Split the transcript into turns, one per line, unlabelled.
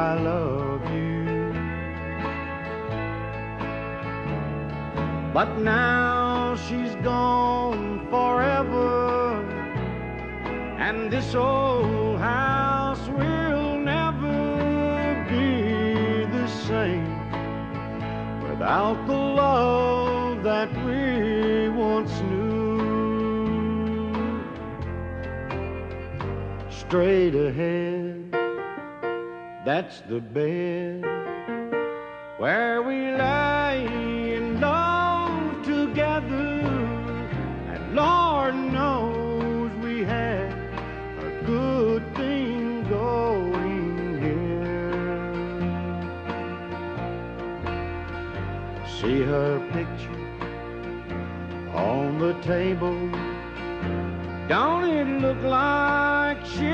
I love you. But now she's gone forever, and this old house will never be the same without the love that we once knew. Straight ahead, that's the bed where we lay in love together, and Lord knows we had a good thing going here. See her picture on the table, don't it look like she